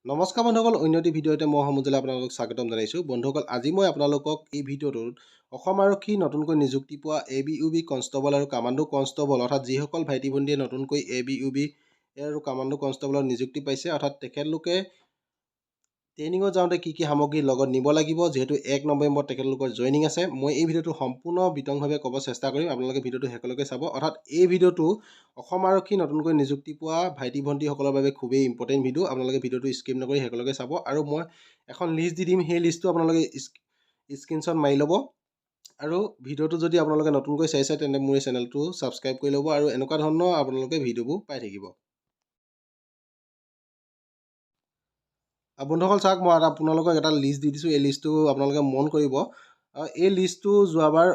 নমস্কাৰ বন্ধুসকল, অন্যটি ভিডিঅ'তে মই সমুজলে আপোনালোকক স্বাগতম জনাইছোঁ। বন্ধুসকল, আজি মই আপোনালোকক এই ভিডিঅ'টোত অসম আৰক্ষী নতুনকৈ নিযুক্তি পোৱা ABUB কনষ্টেবল আৰু কামাণ্ডো কনষ্টেবল অৰ্থাৎ যিসকল ভাইটি ভণ্টিয়ে নতুনকৈ ABUB আৰু কামাণ্ডো কনষ্টেবলত নিযুক্তি পাইছে অৰ্থাৎ তেখেতলোকে ট্ৰেইনিঙত যাওঁতে কি কি সামগ্ৰী লগত নিব লাগিব, যিহেতু 1 নৱেম্বৰত তেখেতলোকৰ জইনিং আছে। মই এই ভিডিঅ'টো সম্পূৰ্ণ বিতংভাৱে ক'ব চেষ্টা কৰিম, আপোনালোকে ভিডিঅ'টো শেষলৈকে চাব। অৰ্থাৎ এই ভিডিঅ'টো অসম আৰক্ষী নতুনকৈ নিযুক্তি পোৱা ভাইটি ভণ্টিসকলৰ বাবে খুবেই ইম্পৰ্টেণ্ট ভিডিঅ'। আপোনালোকে ভিডিঅ'টো স্কিপ নকৰি শেষলৈকে চাব আৰু মই এখন লিষ্ট দি দিম, সেই লিষ্টটো আপোনালোকে স্ক্ৰীনশ্বট মাৰি ল'ব। আৰু ভিডিঅ'টো যদি আপোনালোকে নতুনকৈ চাইছে তেন্তে মোৰ এই চেনেলটো ছাবস্ক্ৰাইব কৰি ল'ব আৰু এনেকুৱা ধৰণৰ আপোনালোকে ভিডিঅ'বোৰ পাই থাকিব। বন্ধুসকল চাওক, মই আপোনালোকক এটা লিষ্ট দি দিছোঁ। এই লিষ্টটো আপোনালোকে মন কৰিব। এই লিষ্টটো যোৱাবাৰ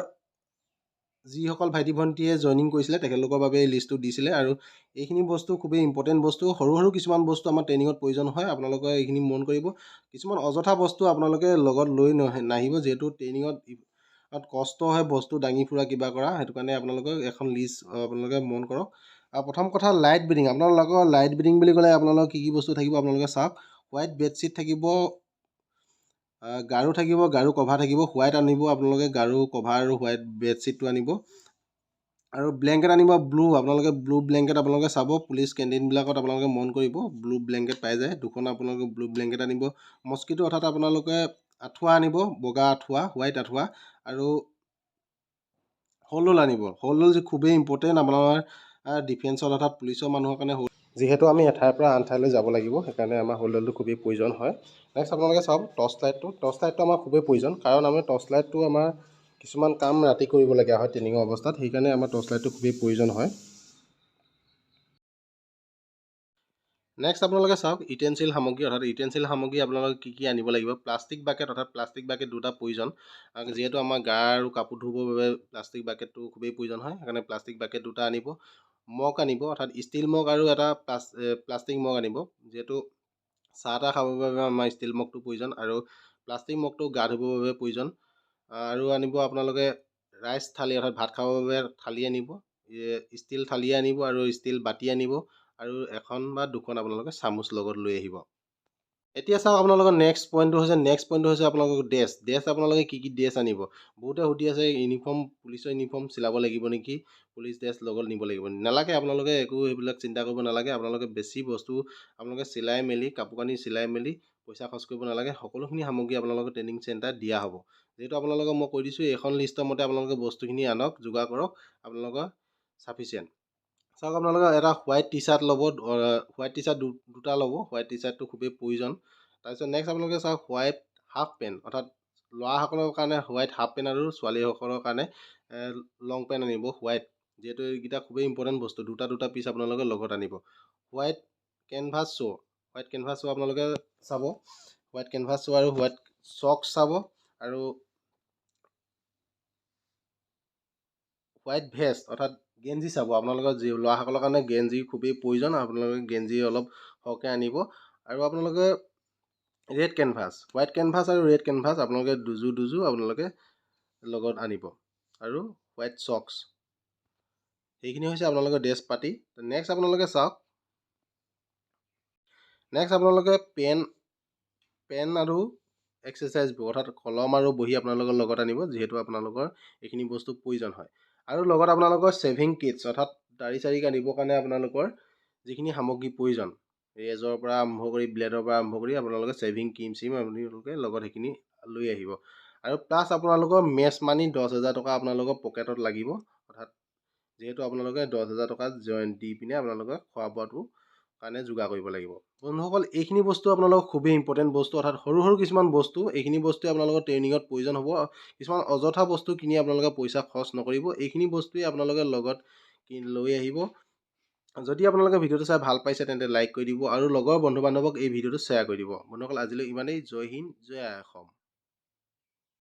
যিসকল ভাইটি ভণ্টিয়ে জইনিং কৰিছিলে তেখেতলোকৰ বাবে এই লিষ্টটো দিছিলে আৰু এইখিনি বস্তু খুবেই ইম্পৰ্টেণ্ট বস্তু। সৰু সৰু কিছুমান বস্তু আমাৰ ট্ৰেইনিঙত প্ৰয়োজন হয়, আপোনালোকে এইখিনি মন কৰিব। কিছুমান অযথা বস্তু আপোনালোকে লগত লৈ নাহিব, যিহেতু ট্ৰেইনিঙত কষ্ট হয় বস্তু দাঙি ফুৰা কিবা কৰা, সেইটো কাৰণে আপোনালোকে এখন লিষ্ট আপোনালোকে মন কৰক। প্ৰথম কথা, লাইট বেডিং। আপোনালোকৰ লাইট বেডিং বুলি ক'লে আপোনালোকৰ কি কি বস্তু থাকিব আপোনালোকে চাওক। হোৱাইট বেডশ্বীট থাকিব, গাৰু থাকিব, গাৰু কভাৰ থাকিব। হোৱাইট আনিব আপোনালোকে, গাৰু কভাৰ আৰু হোৱাইট বেডশ্বীটটো আনিব। আৰু ব্লেংকেট আনিব ব্লু। আপোনালোকে ব্লু ব্লেংকেট আপোনালোকে চাব, পুলিচ কেণ্টিনবিলাকত আপোনালোকে মন কৰিব ব্লু ব্লেংকেট পাই যায়। দুখন আপোনালোকে ব্লু ব্লেংকেট আনিব। মস্কিটো অৰ্থাৎ আপোনালোকে আঁঠুৱা আনিব, বগা আঁঠুৱা, হোৱাইট আঁঠুৱা। আৰু হলডল আনিব। হলডল যে খুবেই ইম্পৰ্টেণ্ট আপোনাৰ ডিফেন্সত অৰ্থাৎ পুলিচৰ মানুহৰ কাৰণে, যিহেতু আমি এঠাইৰ পৰা আন ঠাইলৈ যাব লাগিব, সেইকাৰণে আমাৰ হলডলটো খুবেই প্ৰয়োজন হয়। নেক্সট আপোনালোকে চাওক টৰ্চ লাইটটো। টৰ্চ লাইটটো আমাৰ খুবেই প্ৰয়োজন, কাৰণ আমি টৰ্চ লাইটটো আমাৰ কিছুমান কাম ৰাতি কৰিবলগীয়া হয় ট্ৰেইনিঙৰ অৱস্থাত, সেইকাৰণে আমাৰ টৰ্চ লাইটটো খুবেই প্ৰয়োজন হয়। নেক্সট আপোনালোকে চাওক ইউটেনচিল সামগ্ৰী, অৰ্থাৎ ইউটেনচিল সামগ্ৰী আপোনালোকে কি কি আনিব লাগিব। প্লাষ্টিক বাকেট, অৰ্থাৎ প্লাষ্টিক বাকেট দুটা প্ৰয়োজন, যিহেতু আমাৰ গা আৰু কাপোৰ ধুবৰ বাবে প্লাষ্টিক বাকেটটো খুবেই প্ৰয়োজন হয়, সেইকাৰণে প্লাষ্টিক বাকেট দুটা আনিব। মগ আনিব, অৰ্থাৎ ষ্টীল মগ আৰু এটা প্লাষ্টিক মগ আনিব, যিহেতু চাহ তাহ খাবৰ বাবে আমাৰ ষ্টীল মগটো প্ৰয়োজন আৰু প্লাষ্টিক মগটো গা ধুবৰ বাবে প্ৰয়োজন। আৰু আনিব আপোনালোকে ৰাইচ থালি, অৰ্থাৎ ভাত খাবৰ বাবে থালি আনিব, ষ্টীল থালি আনিব আৰু ষ্টীল বাতি আনিব আৰু এখন বা দুখন আপোনালোকে চামুচ লগত লৈ আহিব। এতিয়া চাওক আপোনালোকৰ নেক্সট পইণ্টটো হৈছে আপোনালোকৰ ড্ৰেছ। আপোনালোকে কি কি ড্ৰেছ আনিব। বহুতে সুধি আছে ইউনিফৰ্ম, পুলিচৰ ইউনিফৰ্ম চিলাব লাগিব নেকি, পুলিচ ড্ৰেছ লগত নিব লাগিব নালাগে। আপোনালোকে একো সেইবিলাক চিন্তা কৰিব নালাগে। আপোনালোকে বেছি বস্তু আপোনালোকে চিলাই মেলি, কাপোৰ কানি চিলাই মেলি পইচা খৰচ কৰিব নালাগে। সকলোখিনি সামগ্ৰী আপোনালোকৰ ট্ৰেইনিং চেণ্টাৰত দিয়া হ'ব। যিহেতু আপোনালোকক মই কৈ দিছোঁ, এইখন লিষ্টৰ মতে আপোনালোকে বস্তুখিনি আনক, যোগাৰ কৰক, আপোনালোকৰ চাফিচিয়েণ্ট। চাওক আপোনালোকে এটা হোৱাইট টি চাৰ্ট ল'ব, হোৱাইট টি চাৰ্ট দুটা ল'ব। হোৱাইট টি চাৰ্টটো খুবেই প্ৰয়োজন। তাৰপিছত নেক্সট আপোনালোকে চাওক হোৱাইট হাফ পেণ্ট, অৰ্থাৎ ল'ৰাসকলৰ কাৰণে হোৱাইট হাফ পেণ্ট আৰু ছোৱালীসকলৰ কাৰণে লং পেণ্ট আনিব হোৱাইট, যিহেতু এইকেইটা খুবেই ইম্পৰ্টেণ্ট বস্তু। দুটা পিচ আপোনালোকে লগত আনিব। White canvas show', white canvas show' আপোনালোকে চাব, হোৱাইট কেনভাছ শ্ব' আৰু হোৱাইট চক্স চাব আৰু হোৱাইট ভেষ্ট, অৰ্থাৎ গেঞ্জি চাব। আপোনালোকৰ ল'ৰাসকলৰ কাৰণে গেঞ্জি খুবেই প্ৰয়োজন, আপোনালোকে গেঞ্জি অলপ সৰহকৈ আনিব। আৰু আপোনালোকে ৰেড কেনভাছ, হোৱাইট কেনভাছ আৰু ৰেড কেনভাছ আপোনালোকে দুযোৰ আপোনালোকে লগত আনিব আৰু হোৱাইট চক্স। সেইখিনি হৈছে আপোনালোকৰ ড্ৰেছ পাতি। নেক্সট আপোনালোকে চাওক, নেক্সট আপোনালোকে পেন আৰু এক্সাৰচাইজ বুক, অৰ্থাৎ কলম আৰু বহি আপোনালোকৰ লগত আনিব, যিহেতু আপোনালোকৰ এইখিনি বস্তু প্ৰয়োজন হয়। আৰু লগত আপোনালোকৰ ছেভিং কিটছ, অৰ্থাৎ দাড়ি চাৰি কাটিবৰ কাৰণে আপোনালোকৰ যিখিনি সামগ্ৰী প্ৰয়োজন, ৰেজৰ পৰা আৰম্ভ কৰি ব্লেডৰ পৰা আৰম্ভ কৰি আপোনালোকে ছেভিং ক্ৰীম চিম আপোনালোকে লগত সেইখিনি লৈ আহিব। আৰু প্লাছ আপোনালোকৰ মেচ মানি 10,000 টকা আপোনালোকৰ পকেটত লাগিব, অৰ্থাৎ যিহেতু আপোনালোকে 10,000 টকা জইন দি পিনে আপোনালোকে খোৱা বোৱাটো কাৰণে যোগাৰ কৰিব লাগিব। বন্ধুসকল, এইখিনি বস্তু আপোনালোকৰ খুবেই ইম্পৰ্টেণ্ট বস্তু, অৰ্থাৎ সৰু সৰু কিছুমান বস্তু, এইখিনি বস্তুৱে আপোনালোকৰ ট্ৰেইনিঙত প্ৰয়োজন হ'ব। কিছুমান অযথা বস্তু কিনি আপোনালোকে পইচা খৰচ নকৰিব, এইখিনি বস্তুৱে আপোনালোকে লগত লৈ আহিব। যদি আপোনালোকে ভিডিঅ'টো চাই ভাল পাইছে তেন্তে লাইক কৰি দিব আৰু লগৰ বন্ধু বান্ধৱক এই ভিডিঅ'টো শ্বেয়াৰ কৰি দিব। বন্ধুসকল, আজিলৈ ইমানেই। জয় হিন্দ, জয় অসম।